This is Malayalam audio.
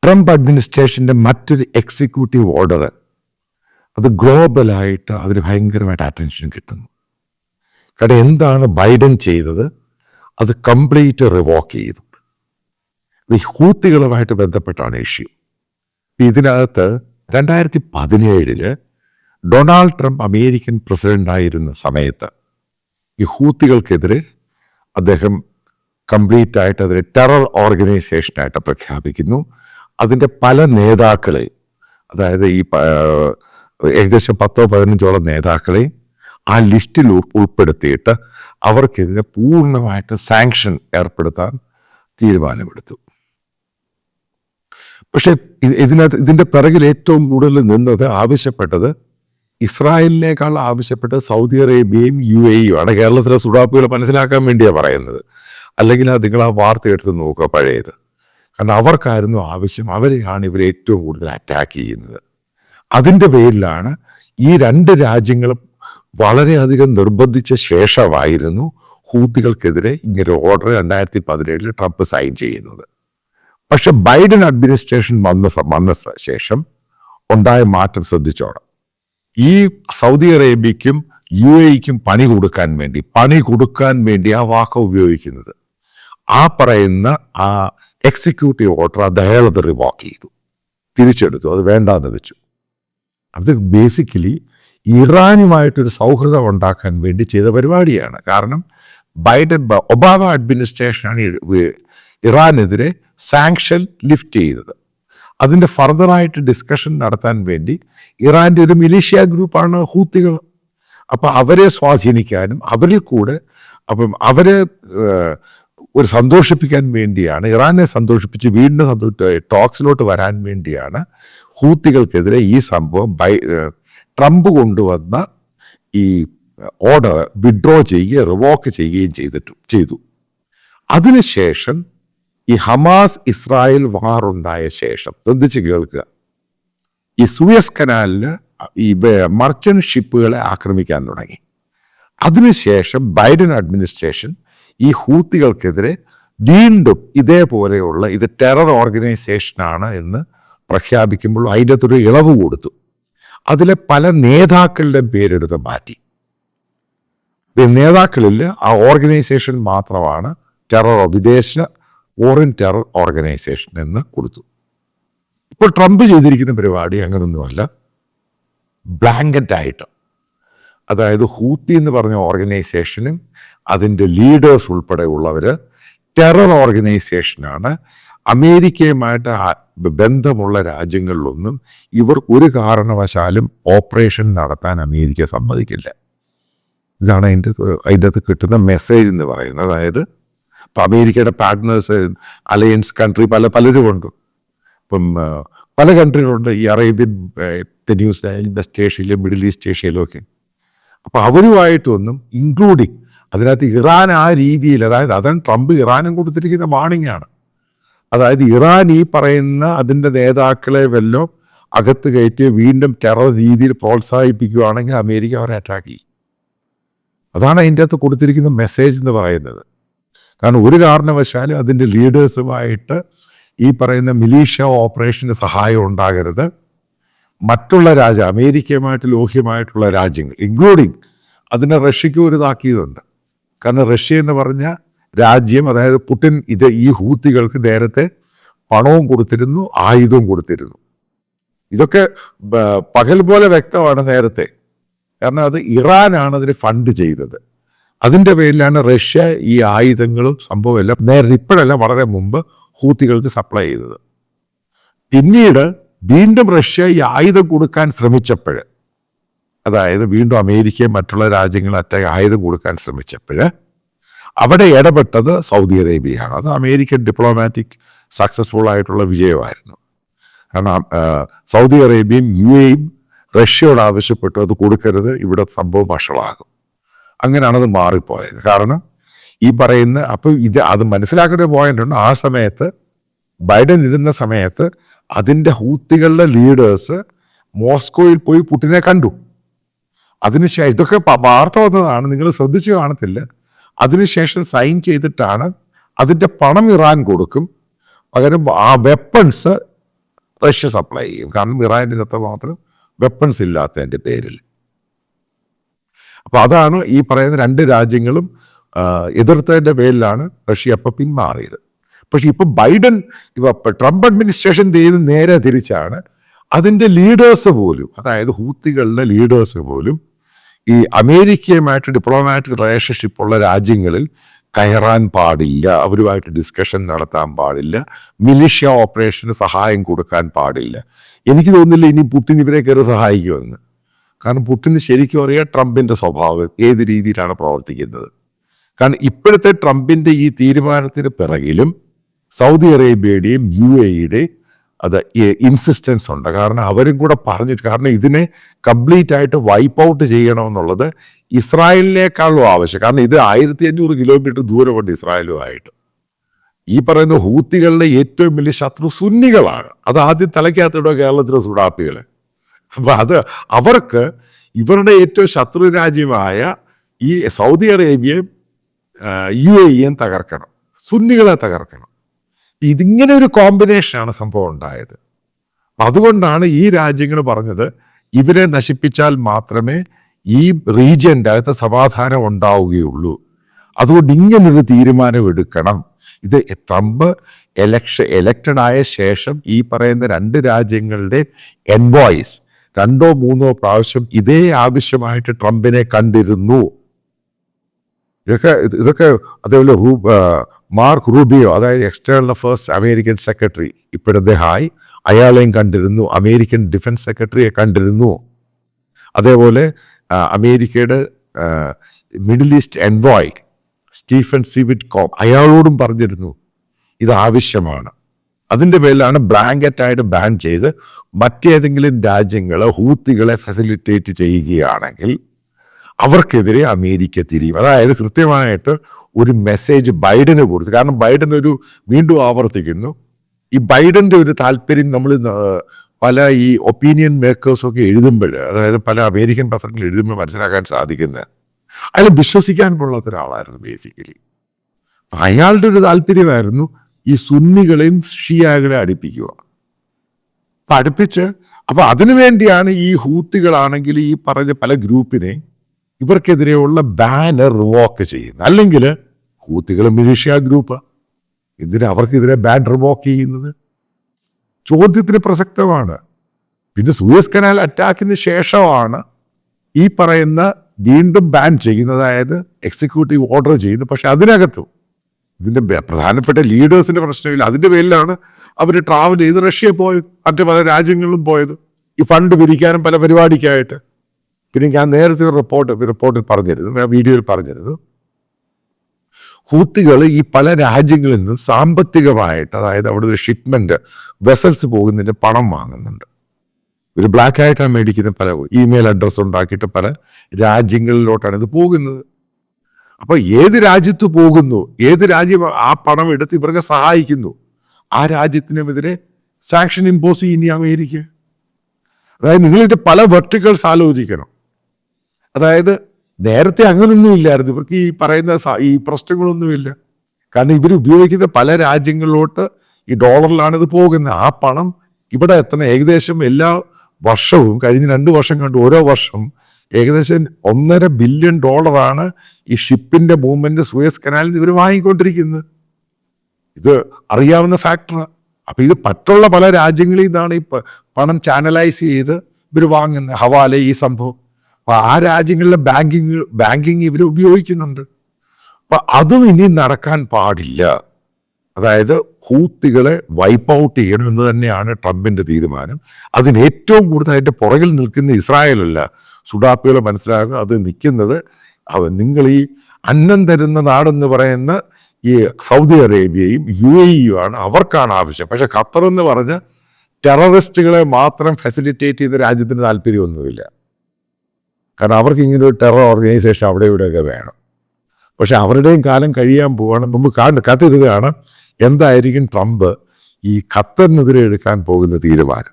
ട്രംപ് അഡ്മിനിസ്ട്രേഷൻ്റെ മറ്റൊരു എക്സിക്യൂട്ടീവ് ഓർഡർ അത് ഗ്ലോബലായിട്ട് അതിന് ഭയങ്കരമായിട്ട് അറ്റൻഷൻ കിട്ടുന്നു. കാരണം എന്താണ് ബൈഡൻ ചെയ്തത്? അത് കംപ്ലീറ്റ് റിവോക്ക് ചെയ്തു. ഇത് ഹൂത്തികളുമായിട്ട് ബന്ധപ്പെട്ടാണ് ഇഷ്യൂ. ഇതിനകത്ത് 2017 ഡൊണാൾഡ് ട്രംപ് അമേരിക്കൻ പ്രസിഡൻ്റായിരുന്ന സമയത്ത് ഈ ഹൂത്തികൾക്കെതിരെ അദ്ദേഹം കംപ്ലീറ്റ് ആയിട്ട് അതിനെ ടെറർ ഓർഗനൈസേഷനായിട്ട് പ്രഖ്യാപിക്കുന്നു. അതിൻ്റെ പല നേതാക്കളെ, അതായത് ഈ ഏകദേശം 10-15 നേതാക്കളെ ആ ലിസ്റ്റിൽ ഉൾപ്പെടുത്തിയിട്ട് അവർക്കെതിരെ പൂർണ്ണമായിട്ട് സാങ്ഷൻ ഏർപ്പെടുത്താൻ തീരുമാനമെടുത്തു. പക്ഷെ ഇതിൻ്റെ പിറകിൽ ഏറ്റവും കൂടുതൽ നിന്നത് ആവശ്യപ്പെട്ടത് ഇസ്രായേലിനേക്കാൾ ആവശ്യപ്പെട്ടത് സൗദി അറേബ്യയും UAE ആണ്. കേരളത്തിലെ സുഡാപ്പുകൾ മനസ്സിലാക്കാൻ വേണ്ടിയാണ് പറയുന്നത്. അല്ലെങ്കിൽ നിങ്ങൾ ആ വാർത്ത എടുത്ത് നോക്കുക പഴയത്. കാരണം അവർക്കായിരുന്നു ആവശ്യം, അവരെയാണ് ഇവർ ഏറ്റവും കൂടുതൽ അറ്റാക്ക് ചെയ്യുന്നത്. അതിൻ്റെ പേരിലാണ് ഈ 2 രാജ്യങ്ങളും വളരെയധികം നിർബന്ധിച്ച ശേഷമായിരുന്നു ഹൂത്തികൾക്കെതിരെ ഇങ്ങനെ ഓർഡർ 2017 ട്രംപ് സൈൻ ചെയ്യുന്നത്. പക്ഷെ ബൈഡൻ അഡ്മിനിസ്ട്രേഷൻ വന്ന ശേഷം ഉണ്ടായ മാറ്റം ശ്രദ്ധിച്ചോണം. ഈ സൗദി അറേബ്യയ്ക്കും UAEക്കും പണി കൊടുക്കാൻ വേണ്ടി ആ വാക്ക് ഉപയോഗിക്കുന്നത്. ആ പറയുന്ന ആ എക്സിക്യൂട്ടീവ് ഓർഡർ അദ്ദേഹം അത് റിവോക്ക് ചെയ്തു, തിരിച്ചെടുത്തു, അത് വേണ്ടാന്ന് വെച്ചു. അത് ബേസിക്കലി ഇറാനുമായിട്ടൊരു സൗഹൃദം ഉണ്ടാക്കാൻ വേണ്ടി ചെയ്ത പരിപാടിയാണ്. കാരണം ഒബാമ അഡ്മിനിസ്ട്രേഷനാണ് ഇറാനെതിരെ സാങ്ഷൻ ലിഫ്റ്റ് ചെയ്തത്. അതിൻ്റെ ഫർദറായിട്ട് ഡിസ്കഷൻ നടത്താൻ വേണ്ടി ഇറാൻ്റെ ഒരു മിലീഷ്യ ഗ്രൂപ്പാണ് ഹൂത്തികൾ. അപ്പം അവരെ സ്വാധീനിക്കാനും അവരിൽ കൂടെ അവരെ ഒരു സന്തോഷിപ്പിക്കാൻ വേണ്ടിയാണ്, ഇറാനെ സന്തോഷിപ്പിച്ച് വീണ്ടും ടോക്സിലോട്ട് വരാൻ വേണ്ടിയാണ് ഹൂത്തികൾക്കെതിരെ ഈ സംഭവം ട്രംപ് കൊണ്ടുവന്ന ഈ ഓർഡർ വിഡ്രോ ചെയ്യുകയും റിവോക്ക് ചെയ്യുകയും ചെയ്തു. അതിനുശേഷം ഈ ഹമാസ് ഇസ്രായേൽ വാർ ഉണ്ടായ ശേഷം ശ്രദ്ധിച്ച് കേൾക്കുക, ഈ സൂയസ് കനാലിൽ ഈ മർച്ചന്റ് ഷിപ്പുകളെ ആക്രമിക്കാൻ തുടങ്ങി. അതിനുശേഷം ബൈഡൻ അഡ്മിനിസ്ട്രേഷൻ ഈ ഹൂത്തികൾക്കെതിരെ വീണ്ടും ഇതേപോലെയുള്ള ഇത് ടെറർ ഓർഗനൈസേഷനാണ് എന്ന് പ്രഖ്യാപിക്കുമ്പോൾ അതിൻ്റെ അകത്തൊരു ഇളവ് കൊടുത്തു. അതിലെ പല നേതാക്കളുടെ പേരെടുത്ത് മാറ്റി. നേതാക്കളിൽ ആ ഓർഗനൈസേഷൻ മാത്രമാണ് വിദേശ ഫോറിൻ ടെറർ ഓർഗനൈസേഷൻ എന്ന് കൊടുത്തു. ഇപ്പോൾ ട്രംപ് ചെയ്തിരിക്കുന്ന പരിപാടി അങ്ങനൊന്നുമല്ല, ബ്ലാങ്കറ്റായിട്ട്, അതായത് ഹൂത്തി എന്ന് പറഞ്ഞ ഓർഗനൈസേഷനും അതിൻ്റെ ലീഡേഴ്സ് ഉൾപ്പെടെ ഉള്ളവർ ടെറർ ഓർഗനൈസേഷനാണ്. അമേരിക്കയുമായിട്ട് ബന്ധമുള്ള രാജ്യങ്ങളിലൊന്നും ഇവർ ഒരു കാരണവശാലും ഓപ്പറേഷൻ നടത്താൻ അമേരിക്ക സമ്മതിക്കില്ല. ഇതാണ് അതിൻ്റെ അകത്ത് കിട്ടുന്ന മെസ്സേജ് എന്ന് പറയുന്നത്. അതായത് ഇപ്പം അമേരിക്കയുടെ പാർട്ട്നേഴ്സ് അലയൻസ് കൺട്രി പലരുമുണ്ട്. ഇപ്പം പല കൺട്രികളുണ്ട്, ഈ അറേബ്യൻ പെനിൻസുല, വെസ്റ്റ് ഏഷ്യയിലും മിഡിൽ ഈസ്റ്റ് ഏഷ്യയിലും ഒക്കെ. അപ്പോൾ അവരുമായിട്ടൊന്നും ഇൻക്ലൂഡിങ് അതിനകത്ത് ഇറാൻ ആ രീതിയിൽ, അതായത് അതാണ് ട്രംപ് ഇറാനും കൊടുത്തിരിക്കുന്ന വാണിംഗ് ആണ്. അതായത് ഇറാൻ ഈ പറയുന്ന അതിൻ്റെ നേതാക്കളെ വല്ലോ അകത്ത് കയറ്റി വീണ്ടും ടെറർ രീതിയിൽ പ്രോത്സാഹിപ്പിക്കുകയാണെങ്കിൽ അമേരിക്ക അവരെ അറ്റാക്ക് ചെയ്യും. അതാണ് അതിൻ്റെ അകത്ത് കൊടുത്തിരിക്കുന്ന മെസ്സേജ് എന്ന് പറയുന്നത്. കാരണം ഒരു കാരണവശാലും അതിൻ്റെ ലീഡേഴ്സുമായിട്ട് ഈ പറയുന്ന മിലീഷ്യ ഓപ്പറേഷന് സഹായം ഉണ്ടാകരുത്. മറ്റുള്ള അമേരിക്കയുമായിട്ട് ലോഹ്യമായിട്ടുള്ള രാജ്യങ്ങൾ ഇൻക്ലൂഡിങ് അതിനെ റഷ്യയ്ക്ക് ഒരു ഇതാക്കിയതുണ്ട്. കാരണം റഷ്യ എന്ന് പറഞ്ഞ രാജ്യം, അതായത് പുടിൻ ഈ ഹൂത്തികൾക്ക് നേരത്തെ പണവും കൊടുത്തിരുന്നു, ആയുധവും കൊടുത്തിരുന്നു. ഇതൊക്കെ പകൽ പോലെ വ്യക്തമാണ് നേരത്തെ. കാരണം അത് ഇറാനാണ് അതിന് ഫണ്ട് ചെയ്തത്. അതിൻ്റെ പേരിലാണ് റഷ്യ ഈ ആയുധങ്ങളും സംഭവമെല്ലാം നേരത്തെ, ഇപ്പോഴല്ല വളരെ മുമ്പ് ഹൂത്തികൾക്ക് സപ്ലൈ ചെയ്തത്. പിന്നീട് വീണ്ടും റഷ്യ ഈ ആയുധം കൊടുക്കാൻ ശ്രമിച്ചപ്പോൾ, അതായത് വീണ്ടും അമേരിക്കയും മറ്റുള്ള രാജ്യങ്ങളും ആയുധം കൊടുക്കാൻ ശ്രമിച്ചപ്പോൾ അവിടെ ഇടപെട്ടത് സൗദി അറേബ്യയാണ്. അത് അമേരിക്കൻ ഡിപ്ലോമാറ്റിക് സക്സസ്ഫുൾ ആയിട്ടുള്ള വിജയമായിരുന്നു. കാരണം സൗദി അറേബ്യയും UAEയും റഷ്യയോട് ആവശ്യപ്പെട്ടു അത് കൊടുക്കരുത്, ഇവിടെ സംഭവം വഷളാകും. അങ്ങനെയാണത് മാറിപ്പോയത്. കാരണം ഈ പറയുന്ന അത് മനസ്സിലാക്കേണ്ട പോയിന്റ് ഉണ്ട്. ആ സമയത്ത് ബൈഡൻ ഇരുന്ന സമയത്ത് അതിൻ്റെ ഹൂത്തികളുടെ ലീഡേഴ്സ് മോസ്കോയിൽ പോയി പുടിനെ കണ്ടു. അതിനുശേഷം ഇതൊക്കെ വാർത്ത വന്നതാണ്, നിങ്ങൾ ശ്രദ്ധിച്ച് കാണത്തില്ല. അതിനുശേഷം സൈൻ ചെയ്തിട്ടാണ് അതിൻ്റെ പണം ഇറാൻ കൊടുക്കും, പകരം ആ വെപ്പൺസ് റഷ്യ സപ്ലൈ ചെയ്യും. കാരണം ഇറാൻ്റെ അത്ര മാത്രം വെപ്പൺസ് ഇല്ലാത്തതിൻ്റെ പേരിൽ. അപ്പോൾ അതാണ് ഈ പറയുന്ന രണ്ട് രാജ്യങ്ങളും എതിർത്തതിൻ്റെ പേരിലാണ് റഷ്യ അപ്പം പിന്മാറിയത്. പക്ഷെ ഇപ്പം ബൈഡൻ ട്രംപ് അഡ്മിനിസ്ട്രേഷൻ ചെയ്ത് നേരെ തിരിച്ചാണ്. അതിൻ്റെ ലീഡേഴ്സ് പോലും, അതായത് ഹൂത്തികളുടെ ലീഡേഴ്സ് പോലും ഈ അമേരിക്കയുമായിട്ട് ഡിപ്ലോമാറ്റിക് റിലേഷൻഷിപ്പ് ഉള്ള രാജ്യങ്ങളിൽ കയറാൻ പാടില്ല, അവരുമായിട്ട് ഡിസ്കഷൻ നടത്താൻ പാടില്ല, മിലിഷ്യ ഓപ്പറേഷന് സഹായം കൊടുക്കാൻ പാടില്ല. എനിക്ക് തോന്നുന്നില്ല ഇനി പുടിൻ ഇവരെ കയറി സഹായിക്കുമെന്ന്. കാരണം പുടിന് ശരിക്കും അറിയാം ട്രംപിൻ്റെ സ്വഭാവം ഏത് രീതിയിലാണ് പ്രവർത്തിക്കുന്നത്. കാരണം ഇപ്പോഴത്തെ ട്രംപിൻ്റെ ഈ തീരുമാനത്തിന് പിറകിലും സൗദി അറേബ്യയുടെയും UAEയുടെയും അത് ഇൻസിസ്റ്റൻസ് ഉണ്ട്. കാരണം അവരും കൂടെ പറഞ്ഞിട്ട്, കാരണം ഇതിനെ കംപ്ലീറ്റ് ആയിട്ട് വൈപ്പ് ഔട്ട് ചെയ്യണമെന്നുള്ളത് ഇസ്രായേലിനേക്കാളും ആവശ്യം. കാരണം ഇത് 1500 കിലോമീറ്റർ ദൂരമുണ്ട് ഇസ്രായേലുമായിട്ട്. ഈ പറയുന്ന ഹൂത്തികളുടെ ഏറ്റവും വലിയ ശത്രു സുന്നികളാണ്. അത് ആദ്യം തലയ്ക്കകത്തിടുക കേരളത്തിലെ സുഡാപ്പികൾ. അപ്പം അവർക്ക് ഇവരുടെ ഏറ്റവും ശത്രു രാജ്യമായ ഈ സൗദി അറേബ്യയും UAEയും തകർക്കണം, സുന്നികളെ തകർക്കണം. ഇതിങ്ങനെ ഒരു കോമ്പിനേഷനാണ് സംഭവം ഉണ്ടായത്. അതുകൊണ്ടാണ് ഈ രാജ്യങ്ങൾ പറഞ്ഞത് ഇവരെ നശിപ്പിച്ചാൽ മാത്രമേ ഈ റീജിയൻ്റെ അകത്ത് സമാധാനം ഉണ്ടാവുകയുള്ളൂ. അതുകൊണ്ട് ഇങ്ങനൊരു തീരുമാനം എടുക്കണം. ഇത് ട്രംപ് എലക്റ്റഡ് ആയ ശേഷം ഈ പറയുന്ന രണ്ട് രാജ്യങ്ങളുടെ എൻവോയ്സ് 2 or 3 പ്രാവശ്യം ഇതേ ആവശ്യമായിട്ട് ട്രംപിനെ കണ്ടിരുന്നു. ഇതൊക്കെ അതേപോലെ മാർക്ക് റൂബിയോ, അതായത് എക്സ്റ്റേണൽ അഫയേഴ്സ് അമേരിക്കൻ സെക്രട്ടറി, ഇപ്പോഴത്തെ അയാളെയും കണ്ടിരുന്നു. അമേരിക്കൻ ഡിഫൻസ് സെക്രട്ടറിയെ കണ്ടിരുന്നു. അതേപോലെ അമേരിക്കയുടെ മിഡിൽ ഈസ്റ്റ് എൻവോയ് സ്റ്റീഫൻ സിവിറ്റ്കോം, അയാളോടും പറഞ്ഞിരുന്നു ഇത് ആവശ്യമാണ്. അതിൻ്റെ പേരിലാണ് ബ്ലാങ്കറ്റായിട്ട് ബാൻ ചെയ്ത് മറ്റേതെങ്കിലും രാജ്യങ്ങൾ ഹൂത്തികളെ ഫെസിലിറ്റേറ്റ് ചെയ്യുകയാണെങ്കിൽ അവർക്കെതിരെ അമേരിക്ക തിരിയും. അതായത് കൃത്യമായിട്ട് ഒരു മെസ്സേജ് ബൈഡന് കൊടുത്തു. കാരണം ബൈഡൻ വീണ്ടും ആവർത്തിക്കുന്നു, ഈ ബൈഡൻ്റെ ഒരു താല്പര്യം നമ്മൾ പല ഈ ഒപ്പീനിയൻ മേക്കേഴ്സൊക്കെ എഴുതുമ്പോൾ, അതായത് പല അമേരിക്കൻ പത്രങ്ങൾ എഴുതുമ്പോൾ മനസ്സിലാക്കാൻ സാധിക്കുന്നത് അയാൾ വിശ്വസിക്കാൻ കൊള്ളാത്ത ഒരാളായിരുന്നു ബേസിക്കലി. അയാളുടെ ഒരു താല്പര്യമായിരുന്നു ഈ സുന്നികളെയും ഷിയാകളെ അടുപ്പിക്കുക. അപ്പം അടുപ്പിച്ച് അപ്പം അതിനു വേണ്ടിയാണ് ഈ ഹൂത്തികളാണെങ്കിൽ ഈ പറഞ്ഞ പല ഗ്രൂപ്പിനെ ഇവർക്കെതിരെയുള്ള ബാനർ റിവോക്ക് ചെയ്യുന്നത്. അല്ലെങ്കിൽ ഹൂത്തികൾ മിലിഷ്യ ഗ്രൂപ്പ്, എന്തിനാ അവർക്കെതിരെ ബാൻ റിവോക്ക് ചെയ്യുന്നത്? ചോദ്യത്തിന് പ്രസക്തമാണ്. പിന്നെ സൂയസ് കനാൽ അറ്റാക്കിന് ശേഷമാണ് ഈ പറയുന്ന വീണ്ടും ബാൻ ചെയ്യുന്നത്, അതായത് എക്സിക്യൂട്ടീവ് ഓർഡർ ചെയ്യുന്നു. പക്ഷെ അതിനകത്തും ഇതിൻ്റെ പ്രധാനപ്പെട്ട ലീഡേഴ്സിൻ്റെ പ്രശ്നമില്ല. അതിൻ്റെ പേരിലാണ് അവർ ട്രാവൽ ചെയ്ത് റഷ്യ പോയത്, മറ്റു പല രാജ്യങ്ങളിലും പോയത്, ഈ ഫണ്ട് പിരിക്കാനും പല പരിപാടിക്കായിട്ട്. പിന്നെ ഞാൻ നേരത്തെ ഒരു റിപ്പോർട്ടിൽ പറഞ്ഞിരുന്നു, വീഡിയോയിൽ പറഞ്ഞിരുന്നു, ഹൂത്തികൾ ഈ പല രാജ്യങ്ങളിൽ നിന്നും സാമ്പത്തികമായിട്ട്, അതായത് അവിടെ ഒരു ഷിപ്മെൻറ്റ് വെസൽസ് പോകുന്നതിൻ്റെ പണം വാങ്ങുന്നുണ്ട്. ഒരു ബ്ലാക്ക് ആയിട്ടാണ് മേടിക്കുന്ന, പല ഇമെയിൽ അഡ്രസ്സ് ഉണ്ടാക്കിയിട്ട് പല രാജ്യങ്ങളിലോട്ടാണ് ഇത് പോകുന്നത്. അപ്പോൾ ഏത് രാജ്യത്ത് പോകുന്നു, ഏത് രാജ്യം ആ പണം എടുത്ത് ഇവർക്ക് സഹായിക്കുന്നു, ആ രാജ്യത്തിനുമെതിരെ സാങ്ഷൻ ഇമ്പോസ് ചെയ്യുന്ന അമേരിക്ക. അതായത് നിങ്ങളിതിൻ്റെ പല വെർട്ടിക്കൽസ് ആലോചിക്കണം. അതായത് നേരത്തെ അങ്ങനൊന്നും ഇല്ലായിരുന്നു, ഇവർക്ക് ഈ പറയുന്ന ഈ പ്രശ്നങ്ങളൊന്നുമില്ല. കാരണം ഇവർ ഉപയോഗിക്കുന്ന പല രാജ്യങ്ങളിലോട്ട് ഈ ഡോളറിലാണ് ഇത് പോകുന്നത്. ആ പണം ഇവിടെ എത്തണം. ഏകദേശം എല്ലാ വർഷവും കഴിഞ്ഞ 2 വർഷം കണ്ട് ഓരോ വർഷം ഏകദേശം $1.5 ബില്യൺ ഈ ഷിപ്പിൻ്റെ മൂവ്മെൻറ്റ് സൂയസ് കനാലിൽ ഇവർ വാങ്ങിക്കൊണ്ടിരിക്കുന്നത്. ഇത് അറിയാവുന്ന ഫാക്ടറാണ്. അപ്പം ഇത് മറ്റുള്ള പല രാജ്യങ്ങളിൽ നിന്നാണ് ഈ പണം ചാനലൈസ് ചെയ്ത് ഇവർ വാങ്ങുന്നത്, ഹവാല ഈ സംഭവം. അപ്പം ആ രാജ്യങ്ങളിലെ ബാങ്കിങ് ഇവർ ഉപയോഗിക്കുന്നുണ്ട്. അപ്പം അതും ഇനി നടക്കാൻ പാടില്ല. അതായത് ഹൂത്തികളെ വൈപ്പ് ഔട്ട് ചെയ്യണമെന്ന് തന്നെയാണ് ട്രംപിൻ്റെ തീരുമാനം. അതിന് ഏറ്റവും കൂടുതലായിട്ട് പുറകിൽ നിൽക്കുന്ന ഇസ്രായേലല്ല, സുഡാപ്പികൾ മനസ്സിലാക്കുക. അത് നിൽക്കുന്നത് നിങ്ങൾ ഈ അന്നം തരുന്ന നാടെന്ന് പറയുന്ന ഈ സൗദി അറേബ്യയും UAEയുമാണ്, അവർക്കാണ് ആവശ്യം. പക്ഷെ ഖത്തർ എന്ന് പറഞ്ഞ ടെററിസ്റ്റുകളെ മാത്രം ഫെസിലിറ്റേറ്റ് ചെയ്ത രാജ്യത്തിന് താല്പര്യമൊന്നുമില്ല. കാരണം അവർക്ക് ഇങ്ങനെ ഒരു ടെറർ ഓർഗനൈസേഷൻ അവിടെ ഇവിടെയൊക്കെ വേണം. പക്ഷെ അവരുടെയും കാലം കഴിയാൻ പോവാണ്. മുമ്പ് കാത്തിരുകയാണ് എന്തായിരിക്കും ട്രംപ് ഈ ഖത്തറിനെതിരെ എടുക്കാൻ പോകുന്ന തീരുമാനം.